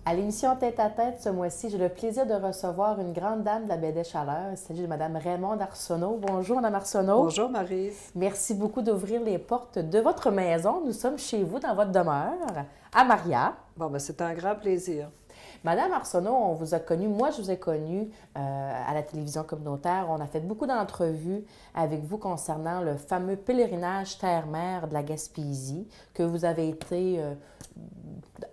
À l'émission Tête à Tête, ce mois-ci, j'ai le plaisir de recevoir une grande dame de la baie des Chaleurs. Il s'agit de Mme Raymonde Arsenault. Bonjour, Mme Arsenault. Bonjour, Maryse. Merci beaucoup d'ouvrir les portes de votre maison. Nous sommes chez vous, dans votre demeure, à Maria. Bon, ben, c'est un grand plaisir. Madame Arsenault, on vous a connu, moi je vous ai connu à la télévision communautaire. On a fait beaucoup d'entrevues avec vous concernant le fameux pèlerinage terre-mer de la Gaspésie, que vous avez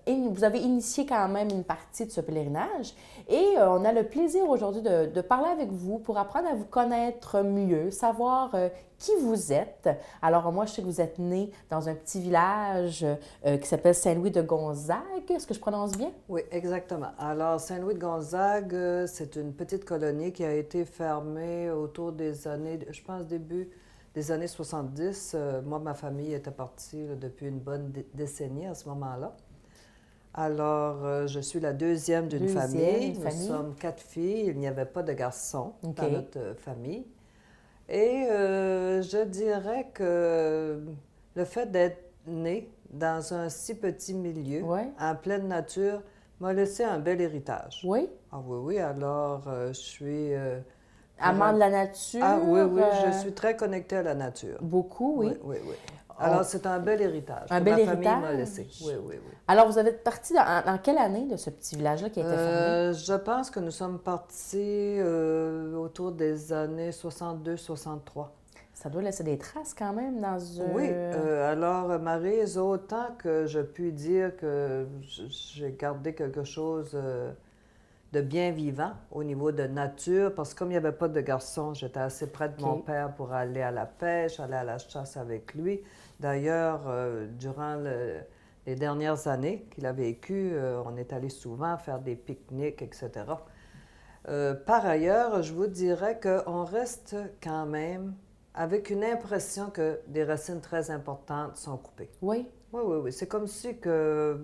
vous avez initié quand même une partie de ce pèlerinage. Et on a le plaisir aujourd'hui de parler avec vous pour apprendre à vous connaître mieux, savoir qui vous êtes. Alors moi, je sais que vous êtes né dans un petit village qui s'appelle Saint-Louis-de-Gonzague. Est-ce que je prononce bien? Oui, exactement. Alors, Saint-Louis-de-Gonzague, c'est une petite colonie qui a été fermée autour des années, je pense, début des années 70. Moi, ma famille était partie là, depuis une bonne décennie à ce moment-là. Alors, je suis la deuxième d'une famille. Nous sommes 4 filles. Il n'y avait pas de garçons dans notre famille. Et je dirais que le fait d'être né dans un si petit milieu, en pleine nature, m'a laissé un bel héritage. Oui? Ah oui, oui. Alors, je suis... amant de la nature? Ah oui, oui. Je suis très connectée à la nature. Beaucoup, oui. Oui, oui, oui. Alors, c'est un bel héritage un que bel ma héritage. famille m'a laissé. Oui, oui, oui. Alors, vous avez parti dans quelle année de ce petit village-là qui a été fermé? Je pense que nous sommes partis autour des années 62-63. Ça doit laisser des traces quand même dans un... Oui. Alors, Maryse, autant que je puis dire que j'ai gardé quelque chose de bien vivant au niveau de nature, parce que comme il n'y avait pas de garçon, j'étais assez près de mon père pour aller à la pêche, aller à la chasse avec lui. D'ailleurs, durant les dernières années qu'il a vécues, on est allé souvent faire des pique-niques, etc. Par ailleurs, je vous dirais qu'on reste quand même avec une impression que des racines très importantes sont coupées. Oui? Oui, oui, oui. C'est comme si que,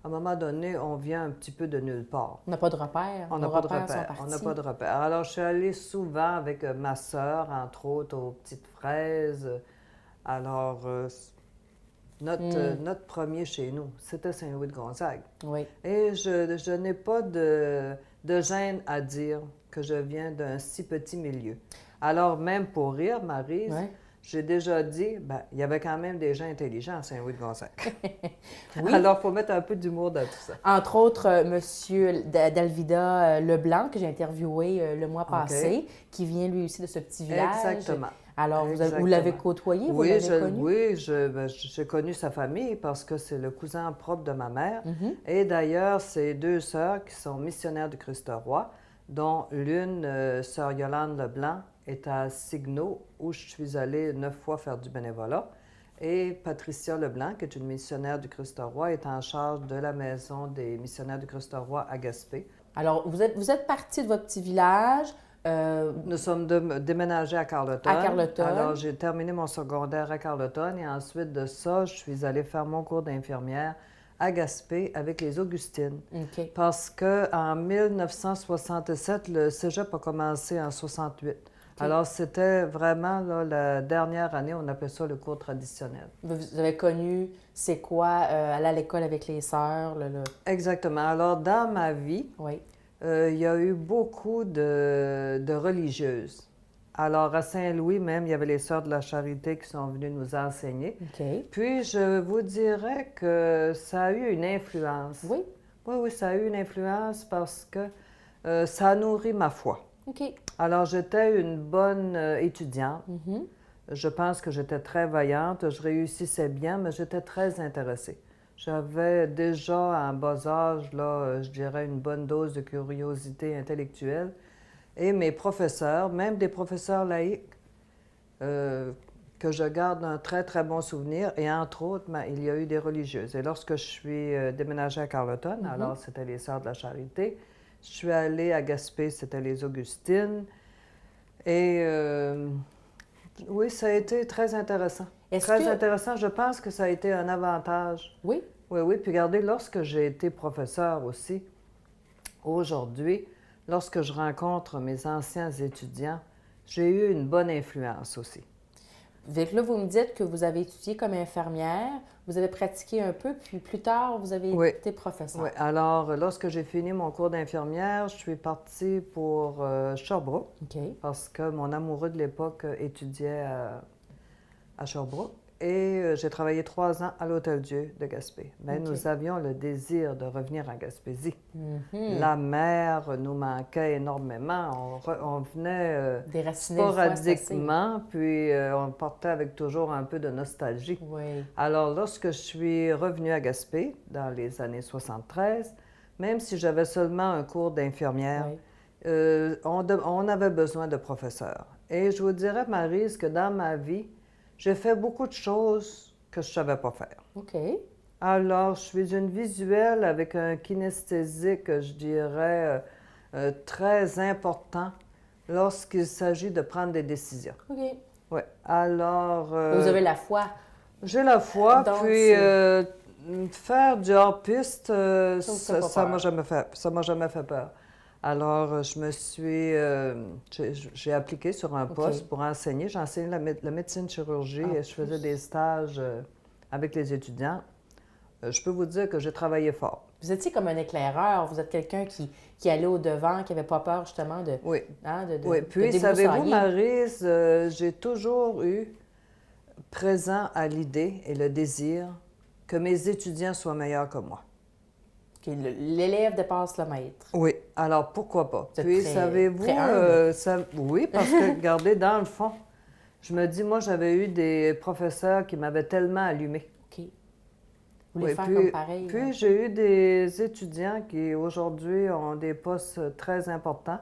à un moment donné, on vient un petit peu de nulle part. On n'a pas de repères. On n'a pas de repères. On n'a pas de repères. Alors, je suis allée souvent avec ma sœur, entre autres, aux Petites Fraises. Alors, notre premier chez nous, c'était Saint-Louis-de-Gonzague. Oui. Et je n'ai pas de gêne à dire que je viens d'un si petit milieu. Alors, même pour rire, Maryse, j'ai déjà dit, ben, il y avait quand même des gens intelligents à Saint-Louis-de-Gonzague. Oui. Alors, il faut mettre un peu d'humour dans tout ça. Entre autres, M. Dalvida Leblanc, que j'ai interviewé le mois passé, qui vient lui aussi de ce petit village. Exactement. Alors, vous l'avez côtoyé, vous l'avez connu? Oui, j'ai connu sa famille parce que c'est le cousin propre de ma mère. Et d'ailleurs, c'est 2 sœurs qui sont missionnaires du Christ-Roi, dont l'une, sœur Yolande Leblanc, est à Signo, où je suis allée 9 fois faire du bénévolat. Et Patricia Leblanc, qui est une missionnaire du Christ-Roi, est en charge de la maison des missionnaires du Christ-Roi à Gaspé. Alors, vous êtes parti de votre petit village. Nous sommes déménagés à Carleton. À Carleton. Alors, j'ai terminé mon secondaire à Carleton et ensuite de ça, je suis allée faire mon cours d'infirmière à Gaspé avec les Augustines. OK. Parce qu'en 1967, le cégep a commencé en 68. Alors, c'était vraiment là, la dernière année, on appelait ça le cours traditionnel. Vous avez connu, c'est quoi, aller à l'école avec les sœurs? Exactement. Alors, dans ma vie, il y a eu beaucoup de religieuses. Alors, à Saint-Louis même, il y avait les Sœurs de la Charité qui sont venues nous enseigner. Puis, je vous dirais que ça a eu une influence. Oui? Oui, oui, ça a eu une influence parce que ça a nourri ma foi. OK. Alors, j'étais une bonne étudiante. Je pense que j'étais très vaillante. Je réussissais bien, mais j'étais très intéressée. J'avais déjà, en bas âge, là, je dirais, une bonne dose de curiosité intellectuelle. Et mes professeurs, même des professeurs laïcs, que je garde un très, très bon souvenir. Et entre autres, il y a eu des religieuses. Et lorsque je suis déménagée à Carleton, alors c'était les Sœurs de la Charité. Je suis allée à Gaspé, c'était les Augustines. Et oui, ça a été très intéressant. Très intéressant. Je pense que ça a été un avantage. Oui? Oui, oui. Puis regardez, lorsque j'ai été professeur aussi, aujourd'hui, lorsque je rencontre mes anciens étudiants, j'ai eu une bonne influence aussi. Fait que là, vous me dites que vous avez étudié comme infirmière, vous avez pratiqué un peu, puis plus tard, vous avez Oui. été professeur. Oui. Alors, lorsque j'ai fini mon cours d'infirmière, je suis partie pour Sherbrooke, OK. parce que mon amoureux de l'époque étudiait à Sherbrooke. Et j'ai travaillé 3 ans à l'Hôtel-Dieu de Gaspé. Mais OK. nous avions le désir de revenir à Gaspésie. Mhm. La mer nous manquait énormément. On venait Déraciner le foie, c'est assez. sporadiquement, puis on partait avec toujours un peu de nostalgie. Oui. Alors, lorsque je suis revenue à Gaspé, dans les années 73, même si j'avais seulement un cours d'infirmière, Oui. on avait besoin de professeurs. Et je vous dirais, Maryse, que dans ma vie, j'ai fait beaucoup de choses que je ne savais pas faire. OK. Alors, je suis une visuelle avec un kinesthésique, je dirais, très important lorsqu'il s'agit de prendre des décisions. OK. Oui. Alors... Vous avez la foi. J'ai la foi, Donc, puis faire du hors-piste, ça m'a jamais fait, ça m'a jamais fait peur. Alors, je me suis, j'ai appliqué sur un poste pour enseigner. J'ai enseigné la médecine-chirurgie et je faisais des stages avec les étudiants. Je peux vous dire que j'ai travaillé fort. Vous étiez comme un éclaireur. Vous êtes quelqu'un qui allait au-devant, qui n'avait pas peur justement de... Oui. Hein, Oui. Puis, savez-vous, Maryse, j'ai toujours eu présent à l'idée et le désir que mes étudiants soient meilleurs que moi. L'élève dépasse le maître. Oui, alors pourquoi pas? Puis, savez-vous, oui, parce que, regardez, dans le fond, je me dis, moi, j'avais eu des professeurs qui m'avaient tellement allumé. OK. Vous voulez faire comme pareil? Puis, j'ai eu des étudiants qui, aujourd'hui, ont des postes très importants.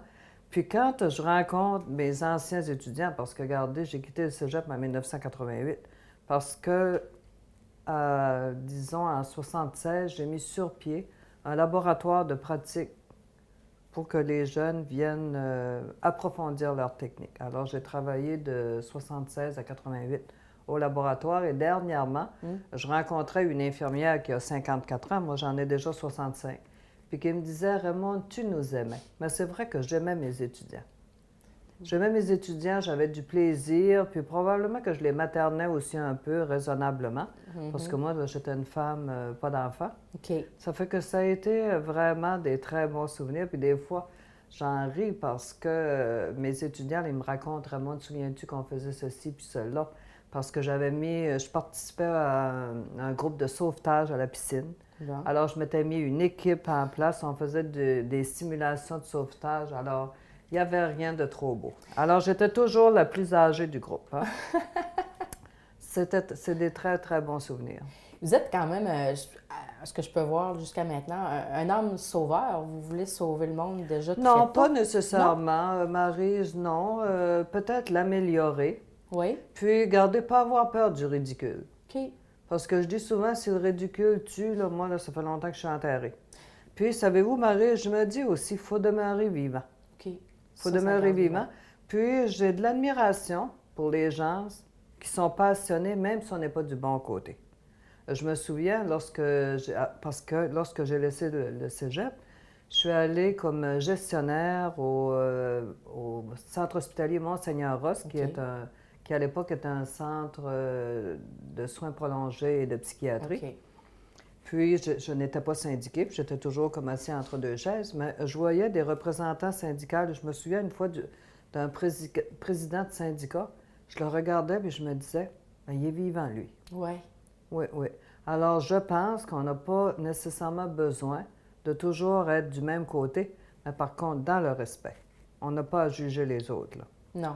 Puis, quand je rencontre mes anciens étudiants, parce que, regardez, j'ai quitté le cégep en 1988, parce que, disons, en 1976, j'ai mis sur pied un laboratoire de pratique pour que les jeunes viennent approfondir leur technique. Alors, j'ai travaillé de 1976 à 1988 au laboratoire et dernièrement, je rencontrais une infirmière qui a 54 ans, moi j'en ai déjà 65, puis qui me disait « Raymond, tu nous aimais. » Mais c'est vrai que j'aimais mes étudiants. J'aimais mes étudiants, j'avais du plaisir, puis probablement que je les maternais aussi un peu raisonnablement, parce que moi, là, j'étais une femme, pas d'enfant. OK. Ça fait que ça a été vraiment des très bons souvenirs, puis des fois, j'en ris parce que mes étudiants, ils me racontent, Raymond, te souviens-tu qu'on faisait ceci puis cela? Parce que je participais à un groupe de sauvetage à la piscine. Bon. Alors, je m'étais mis une équipe en place, on faisait des simulations de sauvetage, alors il n'y avait rien de trop beau. Alors, j'étais toujours la plus âgée du groupe. Hein? C'est des très, très bons souvenirs. Vous êtes quand même, ce que je peux voir jusqu'à maintenant, un homme sauveur. Vous voulez sauver le monde déjà très Non, tôt. pas nécessairement, Maryse, non. Peut-être l'améliorer. Oui. Puis, gardez pas avoir peur du ridicule. OK. Parce que je dis souvent, si le ridicule tue, là, moi, là, ça fait longtemps que je suis enterrée. Puis, savez-vous, Maryse, je me dis aussi, il faut demeurer vivant. OK. Il faut demeurer vivant. Puis, j'ai de l'admiration pour les gens qui sont passionnés, même si on n'est pas du bon côté. Je me souviens, parce que lorsque j'ai laissé le cégep, je suis allée comme gestionnaire au centre hospitalier Monseigneur-Ross, qui à l'époque était un centre de soins prolongés et de psychiatrie. OK. Puis, je n'étais pas syndiquée, puis j'étais toujours comme assis entre deux chaises, mais je voyais des représentants syndicaux. Je me souviens une fois d'un président de syndicat, je le regardais, puis je me disais, bien, il est vivant, lui. Oui. Oui, oui. Alors, je pense qu'on n'a pas nécessairement besoin de toujours être du même côté, mais par contre, dans le respect. On n'a pas à juger les autres, là. Non.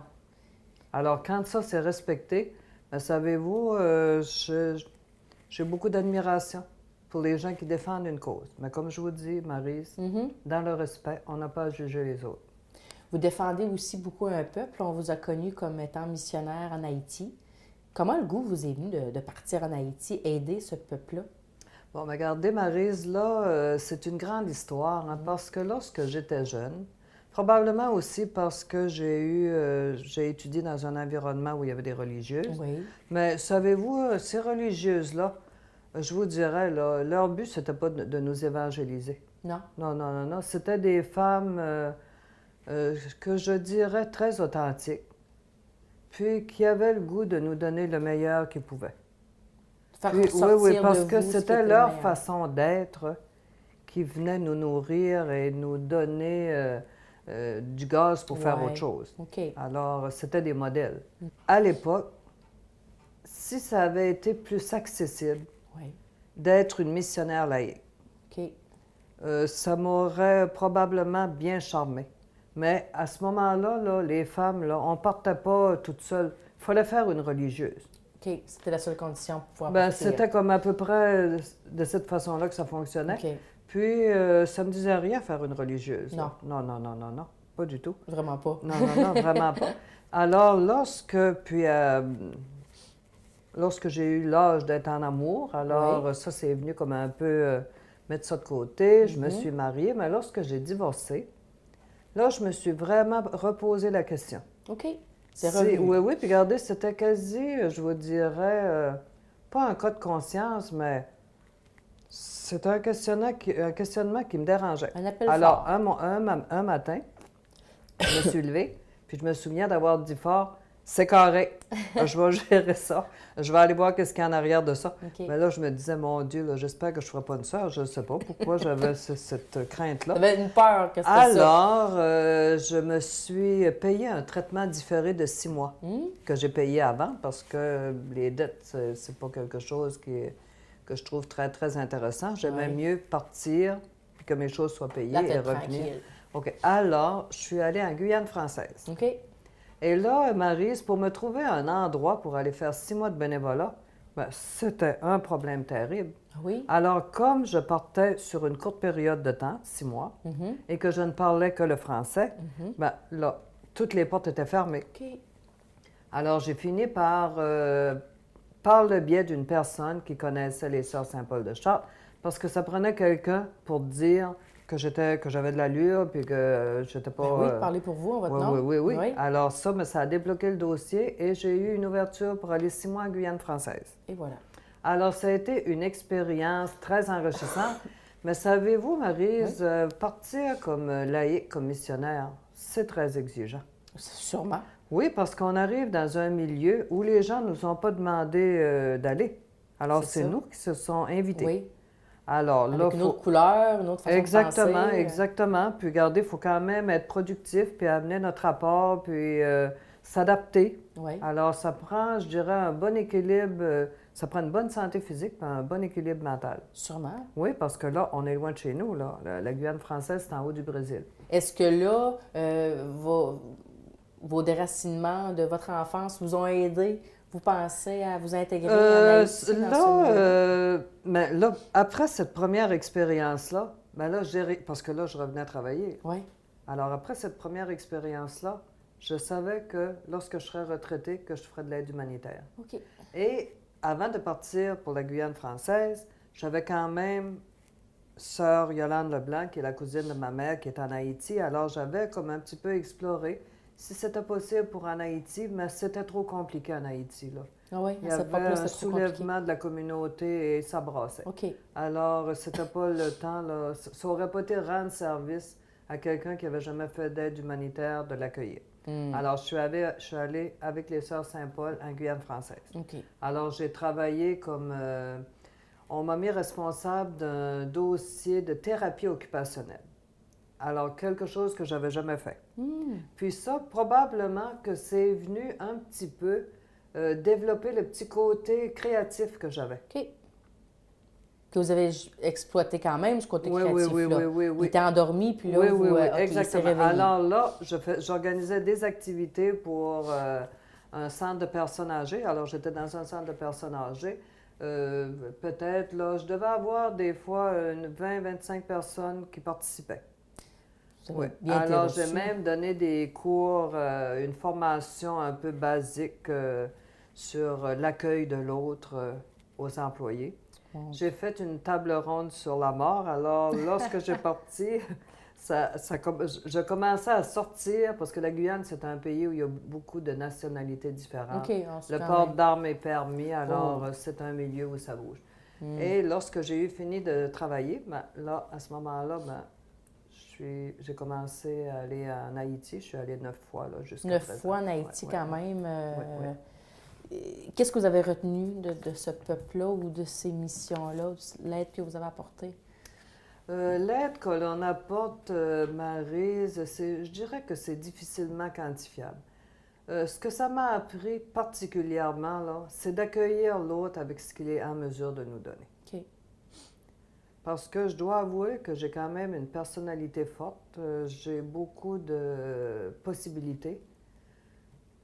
Alors, quand ça, c'est respecté, bien, savez-vous, j'ai beaucoup d'admiration pour les gens qui défendent une cause. Mais comme je vous dis, Maryse, dans le respect, on n'a pas à juger les autres. Vous défendez aussi beaucoup un peuple. On vous a connu comme étant missionnaire en Haïti. Comment le goût vous est venu de partir en Haïti, aider ce peuple-là? Bon, mais regardez, Maryse, là, c'est une grande histoire, hein, parce que lorsque j'étais jeune, probablement aussi parce que j'ai étudié dans un environnement où il y avait des religieuses. Oui. Mais savez-vous, ces religieuses-là, je vous dirais, là, leur but, c'était pas de nous évangéliser. Non. Non, non, non, non. C'était des femmes que je dirais très authentiques, puis qui avait le goût de nous donner le meilleur qu'ils pouvaient. Faire Oui, sortir parce de que vous ce qui c'était était leur meilleur. façon d'être qui venait nous nourrir et nous donner du gaz pour faire autre Ouais. chose. OK. Alors, c'était des modèles. À l'époque, si ça avait été plus accessible Oui. d'être une missionnaire laïque, OK. ça m'aurait probablement bien charmé. Mais à ce moment-là, là, les femmes, là, on ne partait pas toutes seules. Il fallait faire une religieuse. OK. C'était la seule condition pour pouvoir Ben, partir. c'était comme à peu près de cette façon-là que ça fonctionnait. OK. Puis, ça me disait rien faire une religieuse. Non. Non, non, non, non, non, pas du tout. Vraiment pas. Non, non, non, vraiment pas. Alors, lorsque j'ai eu l'âge d'être en amour, alors Oui. ça, c'est venu comme un peu mettre ça de côté. Je me Mhm. suis mariée, mais lorsque j'ai divorcé, là, je me suis vraiment reposé la question. OK. C'est revenu. Oui, oui, puis regardez, c'était quasi, je vous dirais, pas un cas de conscience, mais c'était un questionnement qui me dérangeait. Un appel Alors, fort. un matin, je me suis levée, puis je me souviens d'avoir dit fort, c'est correct, je vais gérer ça, je vais aller voir qu'est-ce qu'il y a en arrière de ça. OK. Mais là, je me disais, mon Dieu, là, j'espère que je ne ferai pas une sœur, je ne sais pas pourquoi j'avais cette crainte-là. T'avais une peur que c'était ça. Alors, je me suis payé un traitement différé de 6 mois que j'ai payé avant parce que les dettes, c'est pas quelque chose que je trouve très, très intéressant. J'aimais Ouais. mieux partir puis que mes choses soient payées La et tête revenir. tranquille. OK. Alors, je suis allée en Guyane française. OK. Et là, Maryse, pour me trouver un endroit pour aller faire 6 mois de bénévolat, ben, c'était un problème terrible. Oui. Alors, comme je partais sur une courte période de temps, 6 mois, Mhm. et que je ne parlais que le français, ben là, toutes les portes étaient fermées. OK. Alors, j'ai fini par le biais d'une personne qui connaissait les Sœurs Saint-Paul de Chartres, parce que ça prenait quelqu'un pour dire que j'avais de l'allure, puis que j'étais pas... Ben oui, parlez pour vous en votre oui, nom. oui. Alors ça, mais ça a débloqué le dossier et j'ai eu une ouverture pour aller 6 mois en Guyane française. Et voilà. Alors, ça a été une expérience très enrichissante. Mais savez-vous, Maryse, partir comme laïque, comme missionnaire, c'est très exigeant. Sûrement. Oui, parce qu'on arrive dans un milieu où les gens ne nous ont pas demandé d'aller. Alors, C'est c'est ça. nous qui se sont invités. Oui. Alors, là, Avec une autre couleur, une autre façon Exactement, de penser. exactement. Puis, regardez, il faut quand même être productif, puis amener notre apport, puis s'adapter. Oui. Alors, ça prend, je dirais, un bon équilibre, ça prend une bonne santé physique, puis un bon équilibre mental. Sûrement. Oui, parce que là, on est loin de chez nous, là. La Guyane française, c'est en haut du Brésil. Est-ce que là, vos déracinements de votre enfance vous ont aidé, vous pensez, à vous intégrer en Haïti dans ce milieu? Mais là, après cette première expérience-là, ben là, parce que là, je revenais travailler. Oui. Alors, après cette première expérience-là, je savais que lorsque je serais retraitée, que je ferais de l'aide humanitaire. OK. Et avant de partir pour la Guyane française, j'avais quand même sœur Yolande Leblanc, qui est la cousine de ma mère, qui est en Haïti. Alors, j'avais comme un petit peu exploré si c'était possible pour en Haïti, mais c'était trop compliqué en Haïti, là. Ah oui, Il y à cette avait époque-là, un c'était trop compliqué. soulèvement de la communauté et ça brassait. OK. Alors, c'était pas le temps, là. Ça aurait pas été rendre service à quelqu'un qui avait jamais fait d'aide humanitaire de l'accueillir. Alors, je suis allée avec les Sœurs Saint-Paul en Guyane française. OK. Alors, j'ai travaillé comme... on m'a mis responsable d'un dossier de thérapie occupationnelle. Alors, quelque chose que j'avais jamais fait. Puis ça, probablement que c'est venu un petit peu développer le petit côté créatif que j'avais. OK. Que vous avez exploité quand même, ce côté Oui, créatif-là. oui. Il était endormi, puis là, Oui, vous, oui, oui, OK, il s'est exactement. réveillé. Alors là, j'organisais des activités pour un centre de personnes âgées. Alors, j'étais dans un centre de personnes âgées. Peut-être, là, je devais avoir des fois 20-25 personnes qui participaient. Vous avez Oui. bien été Alors, reçu. j'ai même donné des cours, une formation un peu basique sur l'accueil de l'autre aux employés. Wow. J'ai fait une table ronde sur la mort. Alors, lorsque j'ai parti, je commençais à sortir, parce que la Guyane, c'est un pays où il y a beaucoup de nationalités différentes. OK. C'est Le quand port même- d'armes est permis, alors c'est un milieu où ça bouge. Et lorsque j'ai eu fini de travailler, ben, là, à ce moment-là, ben, je j'ai commencé à aller en Haïti. Je suis allée 9 fois là, jusqu'à 9 présent. fois en Haïti, Ouais, quand ouais, même. ouais. Qu'est-ce que vous avez retenu de ce peuple-là ou de ces missions-là, l'aide que vous avez apportée? L'aide que l'on apporte, Maryse, je dirais que c'est difficilement quantifiable. Ce que ça m'a appris particulièrement, là, c'est d'accueillir l'autre avec ce qu'il est en mesure de nous donner. OK. Parce que je dois avouer que j'ai quand même une personnalité forte, j'ai beaucoup de possibilités.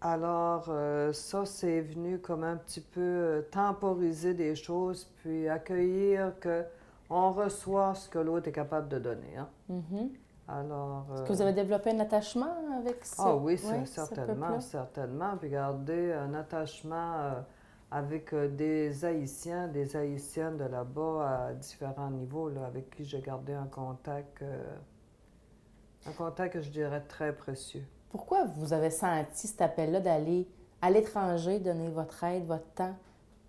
Alors, ça, c'est venu comme un petit peu temporiser des choses, puis accueillir qu'on reçoit ce que l'autre est capable de donner. Hein? Mhm. Alors... Est-ce que vous avez développé un attachement avec Ah oui, ouais, certainement, certainement. Puis garder un attachement avec des Haïtiens, des Haïtiennes de là-bas à différents niveaux, là, avec qui j'ai gardé un contact que je dirais très précieux. Pourquoi vous avez senti cet appel-là d'aller à l'étranger, donner votre aide, votre temps?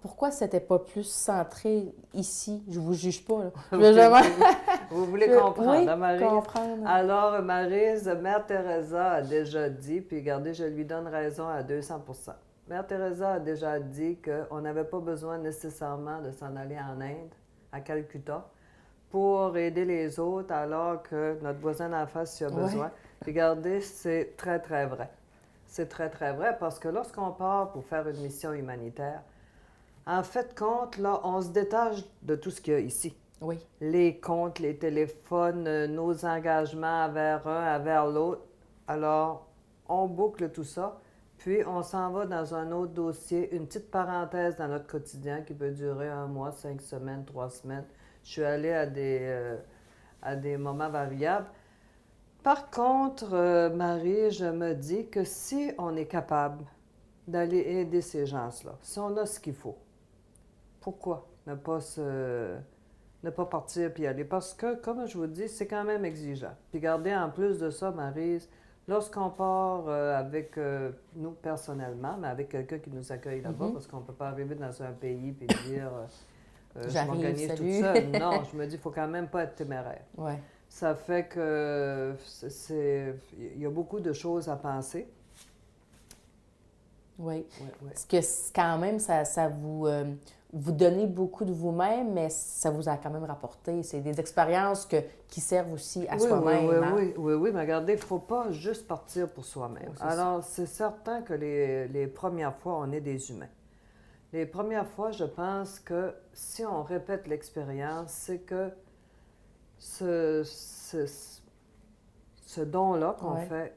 Pourquoi c'était pas plus centré ici? Je vous juge pas, là. Vous voulez comprendre, oui, hein, Maryse? comprendre. Alors, Maryse, Mère Teresa a déjà dit, puis regardez, je lui donne raison à 200 %. Mère Teresa a déjà dit qu'on n'avait pas besoin nécessairement de s'en aller en Inde, à Calcutta, pour aider les autres, alors que notre voisin d'en face y a besoin. Puis regardez, c'est très, très vrai. C'est très, très vrai, parce que lorsqu'on part pour faire une mission humanitaire, en fait, compte, là, on se détache de tout ce qu'il y a ici. Oui. Les comptes, les téléphones, nos engagements envers un, envers l'autre. Alors, on boucle tout ça, puis on s'en va dans un autre dossier, une petite parenthèse dans notre quotidien qui peut durer 1 mois, 5 semaines, 3 semaines. Je suis allée à des moments variables. Par contre, Marie, je me dis que si on est capable d'aller aider ces gens-là, si on a ce qu'il faut, pourquoi ne pas partir puis y aller? Parce que, comme je vous dis, c'est quand même exigeant. Puis regardez, en plus de ça, Maryse, lorsqu'on part avec nous personnellement, mais avec quelqu'un qui nous accueille là-bas, parce qu'on ne peut pas arriver dans un pays puis dire je m'organise toute seule. Non, je me dis, il ne faut quand même pas être téméraire. Ouais. Ça fait que il y a beaucoup de choses à penser. Oui. Ouais. Parce que quand même, ça vous, vous donnez beaucoup de vous-même, mais ça vous a quand même rapporté. C'est des expériences qui servent aussi à soi-même. Oui, mais regardez, il ne faut pas juste partir pour soi-même. Oui, alors, c'est certain que les premières fois, on est des humains. Les premières fois, je pense que si on répète l'expérience, c'est que ce don-là qu'on fait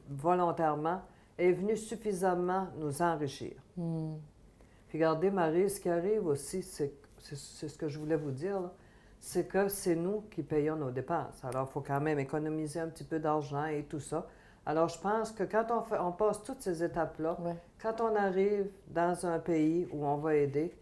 volontairement est venu suffisamment nous enrichir. Puis regardez, Marie, ce qui arrive aussi, c'est ce que je voulais vous dire, c'est que c'est nous qui payons nos dépenses. Alors, il faut quand même économiser un petit peu d'argent et tout ça. Alors, je pense que quand on passe toutes ces étapes-là, quand on arrive dans un pays où on va aider,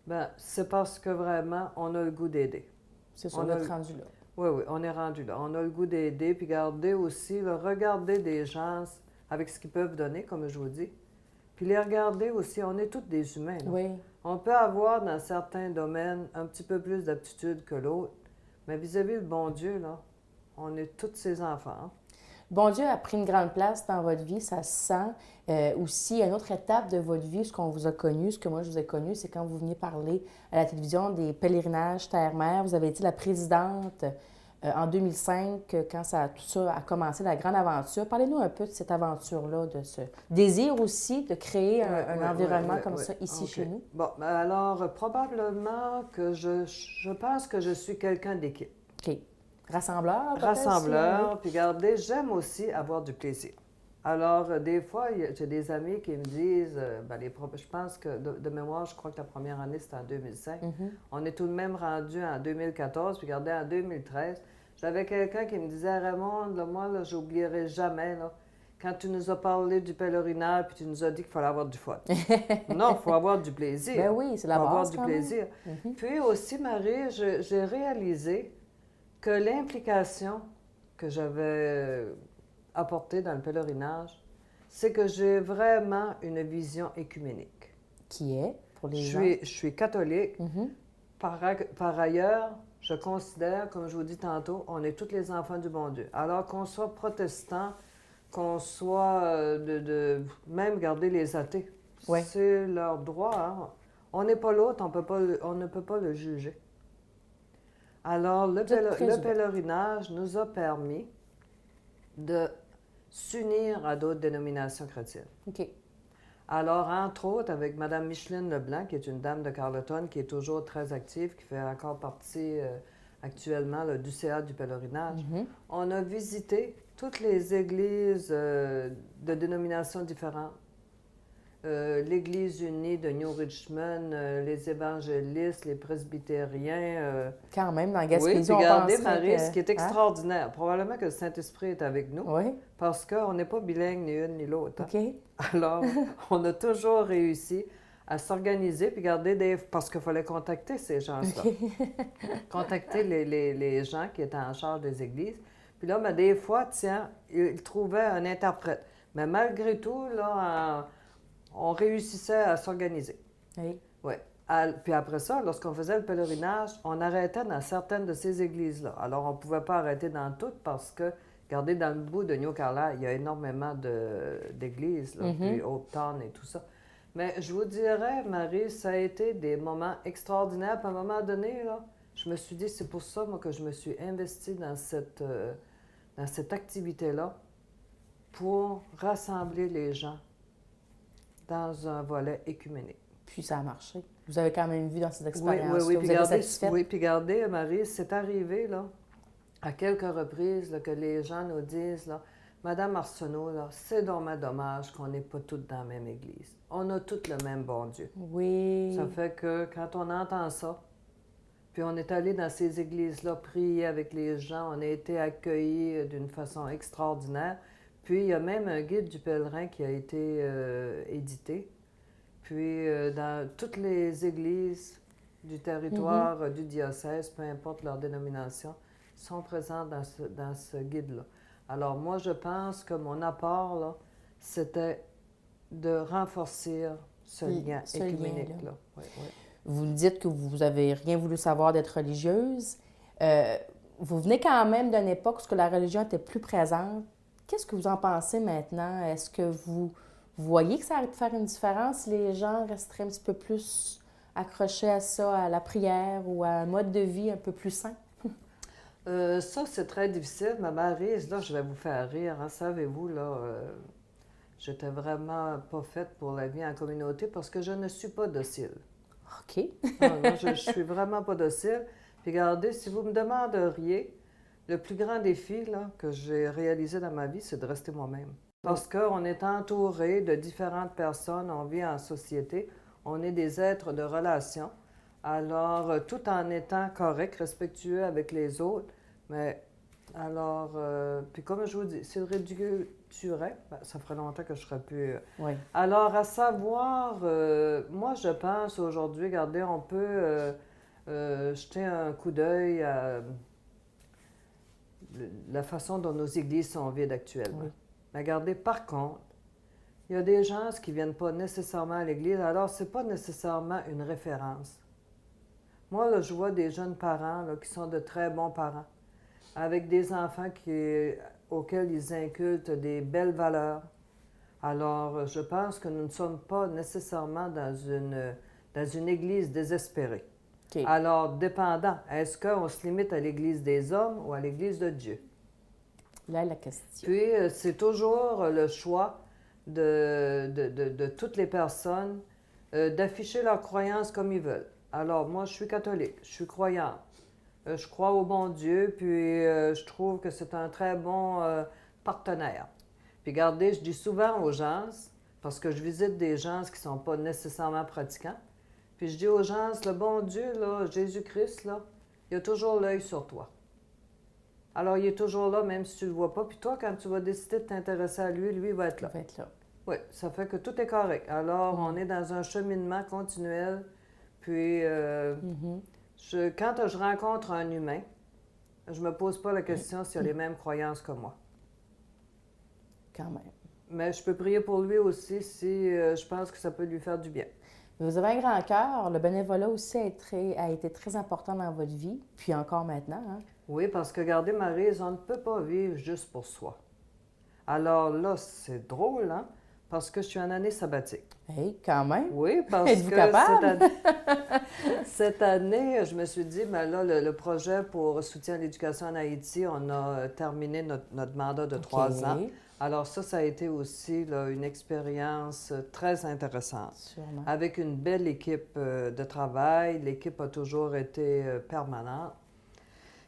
bien, c'est parce que vraiment, on a le goût d'aider. C'est sûr, on est rendu là. Oui, on est rendu là. On a le goût d'aider, puis garder aussi, regarder des gens avec ce qu'ils peuvent donner, comme je vous dis. Puis les regarder aussi, on est tous des humains. Là. Oui. On peut avoir dans certains domaines un petit peu plus d'aptitude que l'autre, mais vis-à-vis le bon Dieu, là, on est tous ses enfants. Hein? Bon Dieu a pris une grande place dans votre vie, ça se sent. Aussi, une autre étape de votre vie, ce qu'on vous a connu, ce que moi je vous ai connu, c'est quand vous veniez parler à la télévision des pèlerinages Terre-Mer. Vous avez été la présidente en 2005, quand tout ça a commencé, la grande aventure. Parlez-nous un peu de cette aventure-là, de ce désir aussi de créer un environnement comme ça ici chez nous. Bon, alors, probablement que je pense que je suis quelqu'un d'équipe. OK. Rassembleur, peut-être? Rassembleur, puis regardez, j'aime aussi avoir du plaisir. Alors, des fois, j'ai des amis qui me disent, je pense que, de mémoire, je crois que la première année, c'était en 2005. On est tout de même rendu en 2014, puis regardez, en 2013, j'avais quelqu'un qui me disait, Raymond, là, moi, là, j'oublierai jamais, là, quand tu nous as parlé du pèlerinage, puis tu nous as dit qu'il fallait avoir du fun. Non, il faut avoir du plaisir. Ben oui, c'est la base. Il faut avoir du plaisir. Puis aussi, Marie, j'ai réalisé que l'implication que j'avais apportée dans le pèlerinage, c'est que j'ai vraiment une vision écuménique. Qui est, pour les gens? Je suis catholique. Par ailleurs, je considère, comme je vous dis tantôt, on est tous les enfants du bon Dieu. Alors qu'on soit protestant, qu'on soit même garder les athées, Oui. c'est leur droit. Hein? On n'est pas l'autre, on ne peut pas le juger. Alors, le pèlerinage nous a permis de s'unir à d'autres dénominations chrétiennes. OK. Alors, entre autres, avec Mme Micheline Leblanc, qui est une dame de Carleton, qui est toujours très active, qui fait encore partie actuellement là, du CA du pèlerinage, on a visité toutes les églises de dénominations différentes. L'Église unie de New Richmond, les évangélistes, les presbytériens. Quand même, dans Oui, Gaspésie, puis on regardez, penserait Marie, que... ce qui est extraordinaire, probablement que le Saint-Esprit est avec nous, Oui. parce qu'on n'est pas bilingue ni une ni l'autre. Hein? OK. Alors, on a toujours réussi à s'organiser, puis garder parce qu'il fallait contacter ces gens-là. OK. Contacter les gens qui étaient en charge des églises. Puis là, ben, des fois, tiens, ils trouvaient un interprète. Mais malgré tout, là, on réussissait à s'organiser. Oui. Oui. Puis après ça, lorsqu'on faisait le pèlerinage, on arrêtait dans certaines de ces églises-là. Alors, on ne pouvait pas arrêter dans toutes parce que, regardez, dans le bout de New Carlisle, il y a énormément d'églises, là, puis Hope Town et tout ça. Mais je vous dirais, Marie, ça a été des moments extraordinaires. Puis à un moment donné, là, je me suis dit, c'est pour ça, moi, que je me suis investie dans cette activité-là pour rassembler les gens dans un volet écuménique. Puis ça a marché. Vous avez quand même vu dans cette expérience. Oui. Vous êtes satisfaite? Oui, puis regardez, Marie, c'est arrivé, là, à quelques reprises, là, que les gens nous disent, là, Madame Arsenault, là, c'est dommage qu'on n'est pas toutes dans la même église. On a toutes le même bon Dieu. Oui. Ça fait que quand on entend ça, puis on est allé dans ces églises-là, prier avec les gens, on a été accueillis d'une façon extraordinaire. Puis il y a même un guide du pèlerin qui a été édité. Puis dans toutes les églises du territoire du diocèse, peu importe leur dénomination, sont présents dans ce guide-là. Alors moi, je pense que mon apport, là, c'était de renforcer ce lien écuménique-là. Oui. Vous dites que vous n'avez rien voulu savoir d'être religieuse. Vous venez quand même d'une époque où la religion était plus présente. Qu'est-ce que vous en pensez maintenant? Est-ce que vous voyez que ça aurait pu faire une différence si les gens resteraient un petit peu plus accrochés à ça, à la prière ou à un mode de vie un peu plus sain? Ça, c'est très difficile. Ma Maryse, là, je vais vous faire rire. Hein. Savez-vous, là, j'étais vraiment pas faite pour la vie en communauté parce que je ne suis pas docile. OK. Non, je suis vraiment pas docile. Puis regardez, si vous me demanderiez, le plus grand défi là, que j'ai réalisé dans ma vie, c'est de rester moi-même. Parce qu'on est entouré de différentes personnes, on vit en société, on est des êtres de relation. Alors, tout en étant correct, respectueux avec les autres, mais alors, puis comme je vous dis, s'il ridicule tuerait, ben, ça ferait longtemps que je serais plus... Oui. Alors, à savoir, moi, je pense aujourd'hui, regardez, on peut jeter un coup d'œil à la façon dont nos églises sont vides actuellement. Oui. Mais regardez, par contre, il y a des gens qui ne viennent pas nécessairement à l'église, alors ce n'est pas nécessairement une référence. Moi, là, je vois des jeunes parents là, qui sont de très bons parents, avec des enfants auxquels ils inculquent des belles valeurs. Alors, je pense que nous ne sommes pas nécessairement dans une église désespérée. Okay. Alors, dépendant, est-ce qu'on se limite à l'église des hommes ou à l'église de Dieu? Là, la question. Puis, c'est toujours le choix de toutes les personnes d'afficher leurs croyances comme ils veulent. Alors, moi, je suis catholique, je suis croyante. Je crois au bon Dieu, puis je trouve que c'est un très bon partenaire. Puis, regardez, je dis souvent aux gens, parce que je visite des gens qui ne sont pas nécessairement pratiquants, puis je dis aux gens, le bon Dieu, là, Jésus-Christ, là, il a toujours l'œil sur toi. Alors, il est toujours là, même si tu ne le vois pas. Puis toi, quand tu vas décider de t'intéresser à lui, lui va être là. Il va être là. Oui, ça fait que tout est correct. Alors, on est dans un cheminement continuel. Puis, quand je rencontre un humain, je ne me pose pas la question s'il a les mêmes croyances que moi. Quand même. Mais je peux prier pour lui aussi si je pense que ça peut lui faire du bien. Vous avez un grand cœur. Le bénévolat aussi a été très important dans votre vie, puis encore maintenant. Hein? Oui, parce que, regardez, Maryse, on ne peut pas vivre juste pour soi. Alors là, c'est drôle, hein? Parce que je suis en année sabbatique. Hey, quand même. Oui, parce Êtes-vous que capable? cette année, je me suis dit, ben là, le projet pour soutien à l'éducation en Haïti, on a terminé notre mandat de 3 ans. Alors ça a été aussi là, une expérience très intéressante. Sûrement. Avec une belle équipe de travail. L'équipe a toujours été permanente.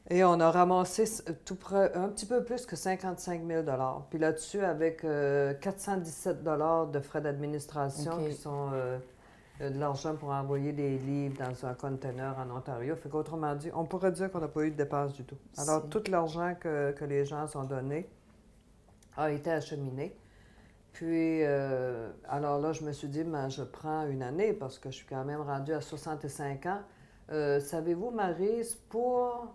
Et on a ramassé un petit peu plus que 55 000 $. Puis là-dessus, avec 417 $ de frais d'administration qui sont de l'argent pour envoyer des livres dans un container en Ontario. Fait qu'autrement dit, on pourrait dire qu'on n'a pas eu de dépenses du tout. Alors, tout l'argent que les gens ont donné a été acheminé. Puis, alors là, je me suis dit, ben, je prends une année parce que je suis quand même rendue à 65 ans. Savez-vous, Maryse, pour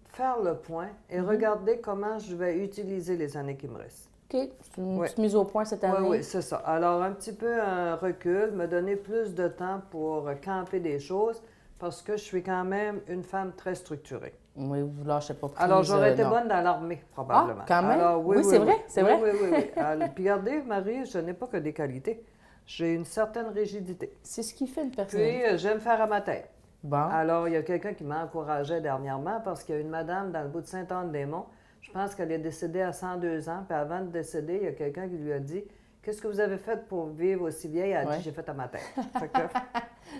faire le point et regarder comment je vais utiliser les années qui me restent. OK. C'est une petite mise au point cette année. Oui, c'est ça. Alors, un petit peu un recul, me donner plus de temps pour camper des choses parce que je suis quand même une femme très structurée. Oui, vous lâchez pas prise. Alors, j'aurais été bonne dans l'armée, probablement. Ah, quand même? Alors, oui, c'est vrai, c'est vrai. Oui. Alors, puis regardez, Marie, je n'ai pas que des qualités. J'ai une certaine rigidité. C'est ce qui fait une personne. Puis, j'aime faire à ma tête. Bon. Alors, il y a quelqu'un qui m'encourageait dernièrement parce qu'il y a une madame dans le bout de Sainte-Anne-des-Monts. Je pense qu'elle est décédée à 102 ans. Puis avant de décéder, il y a quelqu'un qui lui a dit « Qu'est-ce que vous avez fait pour vivre aussi vieille? » Elle a dit « J'ai fait à ma tête. »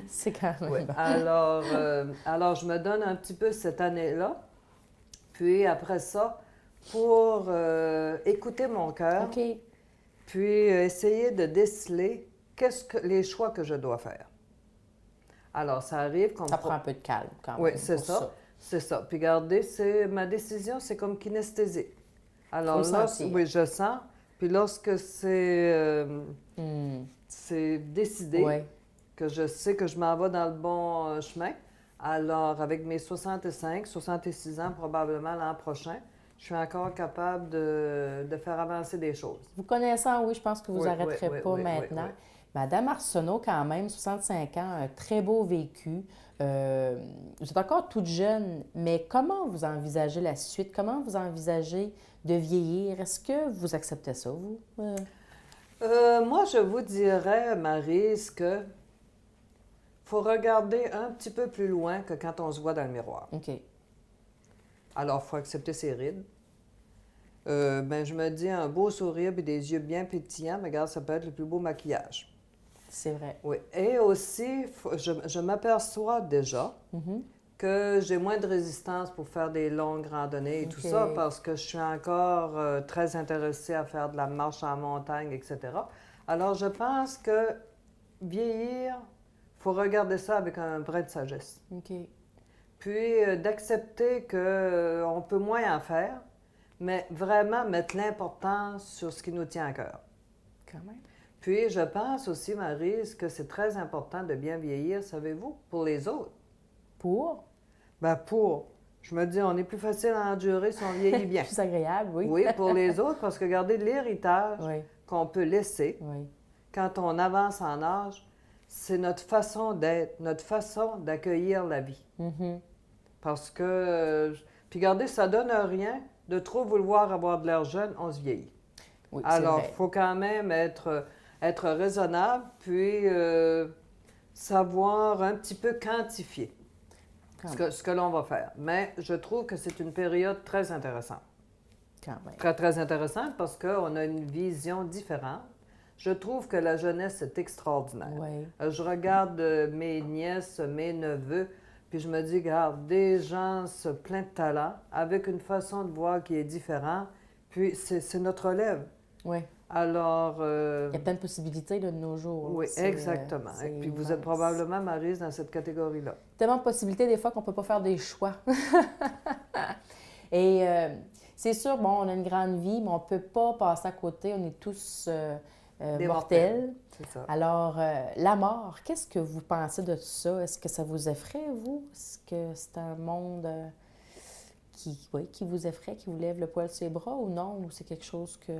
C'est quand même oui. bon. Alors, je me donne un petit peu cette année-là. Puis après ça, pour écouter mon cœur, puis essayer de déceler les choix que je dois faire. Alors, ça arrive qu'on... Ça prend un peu de calme quand même. Oui, c'est ça. C'est ça. Puis regardez, ma décision, c'est comme kinesthésique. Alors là, oui, je sens. Puis lorsque c'est décidé, que je sais que je m'en vais dans le bon chemin, alors avec mes 65, 66 ans probablement l'an prochain, je suis encore capable de faire avancer des choses. Vous connaissant, oui, je pense que vous n'arrêterez pas maintenant. Oui. Madame Arsenault, quand même, 65 ans, un très beau vécu. Vous êtes encore toute jeune, mais comment vous envisagez la suite? Comment vous envisagez de vieillir? Est-ce que vous acceptez ça, vous? Moi, je vous dirais, Maryse, que faut regarder un petit peu plus loin que quand on se voit dans le miroir. OK. Alors, il faut accepter ses rides. Je me dis, un beau sourire et des yeux bien pétillants, mais regarde, ça peut être le plus beau maquillage. C'est vrai. Oui. Et aussi, je m'aperçois déjà que j'ai moins de résistance pour faire des longues randonnées et tout ça, parce que je suis encore très intéressée à faire de la marche en montagne, etc. Alors, je pense que vieillir, il faut regarder ça avec un brin de sagesse. OK. Puis, d'accepter qu'on peut moins en faire, mais vraiment mettre l'importance sur ce qui nous tient à cœur. Quand même. Puis, je pense aussi, Maryse, que c'est très important de bien vieillir, savez-vous, pour les autres. Pour? Bien, je me dis, on est plus facile à endurer si on vieillit bien. Plus agréable, oui. Oui, pour les autres, parce que regardez, l'héritage qu'on peut laisser quand on avance en âge, c'est notre façon d'être, notre façon d'accueillir la vie. Parce que, puis regardez, ça donne rien de trop vouloir avoir de l'air jeune, on se vieillit. Oui, alors, il faut quand même être raisonnable, puis savoir un petit peu quantifier ce que l'on va faire. Mais je trouve que c'est une période très intéressante. Quand même. Très, très intéressante parce qu'on a une vision différente. Je trouve que la jeunesse est extraordinaire. Je regarde mes nièces, mes neveux, puis je me dis, regarde, des gens plein de talent, avec une façon de voir qui est différente, puis c'est notre relève. Oui. Alors... il y a plein de possibilités de nos jours. Oui, exactement. Et puis vous êtes probablement, Maryse, dans cette catégorie-là. Tellement de possibilités des fois qu'on ne peut pas faire des choix. Et c'est sûr, bon, on a une grande vie, mais on ne peut pas passer à côté. On est tous mortels. C'est ça. Alors, la mort, qu'est-ce que vous pensez de tout ça? Est-ce que ça vous effraie, vous? Est-ce que c'est un monde qui vous effraie, qui vous lève le poil sur les bras ou non? Ou c'est quelque chose que...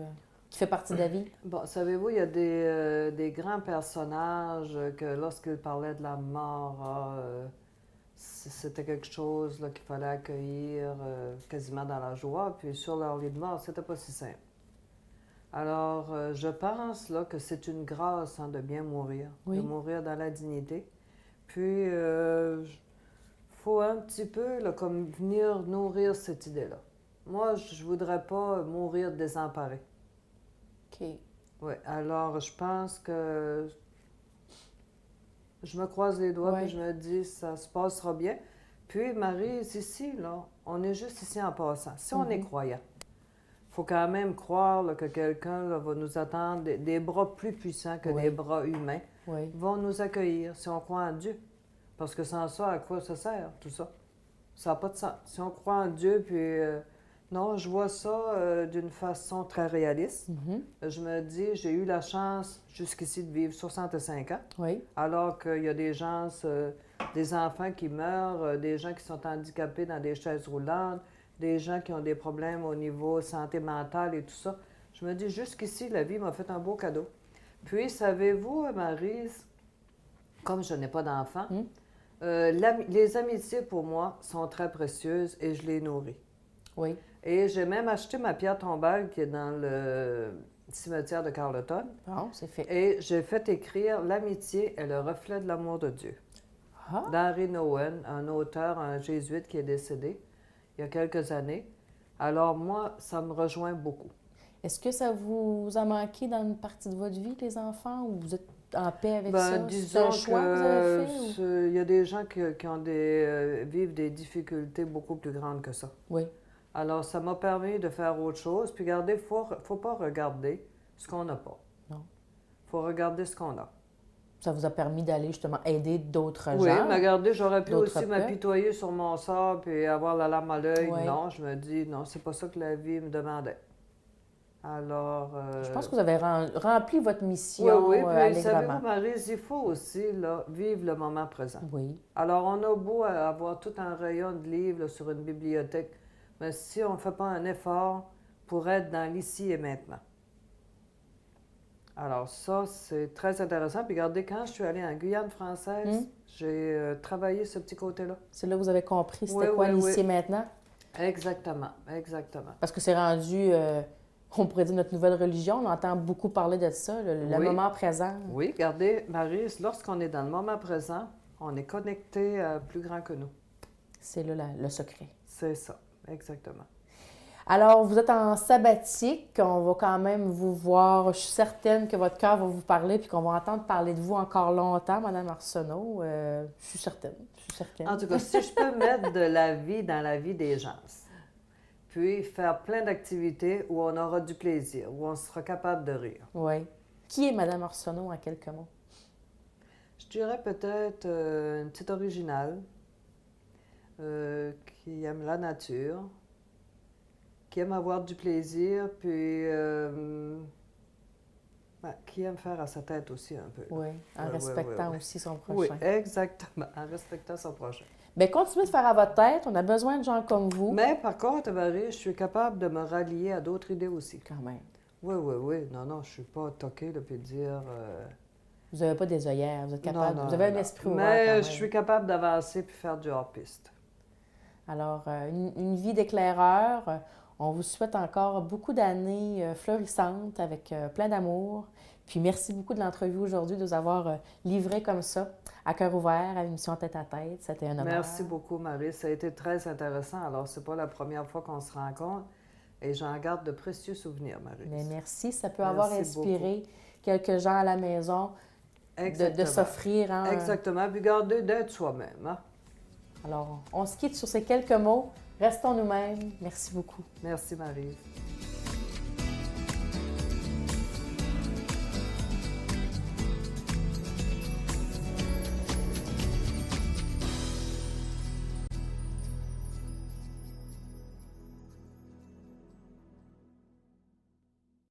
qui fait partie de la vie? Bon, savez-vous, il y a des grands personnages que lorsqu'ils parlaient de la mort, c'était quelque chose là, qu'il fallait accueillir quasiment dans la joie, puis sur leur lit de mort, c'était pas si simple. Alors, je pense là, que c'est une grâce hein, de bien mourir, Oui. de mourir dans la dignité. Puis, faut un petit peu là, comme venir nourrir cette idée-là. Moi, je voudrais pas mourir désemparé. OK. Oui, alors je pense que je me croise les doigts Ouais. puis je me dis ça se passera bien. Puis Marie, ici, là, on est juste ici en passant. Si on est croyant, il faut quand même croire là, que quelqu'un là, va nous attendre, des bras plus puissants que Oui. des bras humains Oui. vont nous accueillir si on croit en Dieu. Parce que sans ça, à quoi ça sert, tout ça? Ça n'a pas de sens. Si on croit en Dieu, puis non, je vois ça d'une façon très réaliste. Je me dis, j'ai eu la chance jusqu'ici de vivre 65 ans, Oui. alors qu'il y a des gens, des enfants qui meurent, des gens qui sont handicapés dans des chaises roulantes, des gens qui ont des problèmes au niveau santé mentale et tout ça. Je me dis, jusqu'ici, la vie m'a fait un beau cadeau. Puis, savez-vous, Maryse, comme je n'ai pas d'enfant, les amitiés pour moi sont très précieuses et je les nourris. Oui. Et j'ai même acheté ma pierre tombale qui est dans le cimetière de Carleton. Bon, c'est fait. Et j'ai fait écrire l'amitié est le reflet de l'amour de Dieu. Ah! D'Henry Nouwen, un auteur, un jésuite qui est décédé il y a quelques années. Alors moi, ça me rejoint beaucoup. Est-ce que ça vous a manqué dans une partie de votre vie, les enfants, ou vous êtes en paix avec ça? C'est Disons un choix que vous avez fait? Ou... il y a des gens qui ont vivent des difficultés beaucoup plus grandes que ça. Oui. Alors, ça m'a permis de faire autre chose. Puis, regardez, faut pas regarder ce qu'on n'a pas. Non. Il faut regarder ce qu'on a. Ça vous a permis d'aller justement aider d'autres gens? Oui, mais regardez, j'aurais pu d'autres aussi peuples. m'apitoyer sur mon sort puis avoir la larme à l'œil. Oui. Non, je me dis, non, c'est pas ça que la vie me demandait. Alors... Je pense que vous avez rempli votre mission oui, puis allègrement. savez-vous, Maryse, il faut aussi là, vivre le moment présent. Oui. Alors, on a beau avoir tout un rayon de livres là, sur une bibliothèque, mais si on ne fait pas un effort pour être dans l'ici et maintenant. Alors ça, c'est très intéressant. Puis regardez, quand je suis allée en Guyane française, j'ai travaillé ce petit côté-là. C'est là que vous avez compris c'était Oui, quoi oui, l'ici oui. et maintenant? Exactement, exactement. Parce que c'est rendu, on pourrait dire, notre nouvelle religion. On entend beaucoup parler de ça, le Oui. moment présent. Oui, regardez, Maryse, lorsqu'on est dans le moment présent, on est connecté à plus grand que nous. C'est là le secret. C'est ça, exactement. Alors, vous êtes en sabbatique. On va quand même vous voir. Je suis certaine que votre cœur va vous parler puis qu'on va entendre parler de vous encore longtemps, Mme Arsenault. Je suis certaine. En tout cas, si je peux mettre de la vie dans la vie des gens, puis faire plein d'activités où on aura du plaisir, où on sera capable de rire. Oui. Qui est Mme Arsenault en quelques mots? Je dirais peut-être une petite originale qui aime la nature, qui aime avoir du plaisir, puis qui aime faire à sa tête aussi un peu. Oui, en respectant aussi son prochain. Oui, exactement, en respectant son prochain. Bien, continuez de faire à votre tête. On a besoin de gens comme vous. Mais par contre, Marie, je suis capable de me rallier à d'autres idées aussi. Quand même. Oui, oui, oui. Non, non, je ne suis pas toquée puis dire... Vous n'avez pas des œillères. Vous êtes capable. Non, vous avez un non. esprit ouvert. Mais quand même. je suis capable d'avancer puis faire du hors-piste. Alors, une vie d'éclaireur. On vous souhaite encore beaucoup d'années florissantes avec plein d'amour. Puis merci beaucoup de l'entrevue aujourd'hui, de vous avoir livré comme ça, à cœur ouvert, à l'émission Tête à Tête. C'était un honneur. Merci beaucoup, Marie. Ça a été très intéressant. Alors, c'est pas la première fois qu'on se rencontre et j'en garde de précieux souvenirs, Marie. Mais merci. Ça peut Merci avoir inspiré quelques gens à la maison de s'offrir. Hein, Exactement. Puis garder d'être soi-même. Hein? Alors, on se quitte sur ces quelques mots. Restons nous-mêmes. Merci beaucoup. Merci, Marie.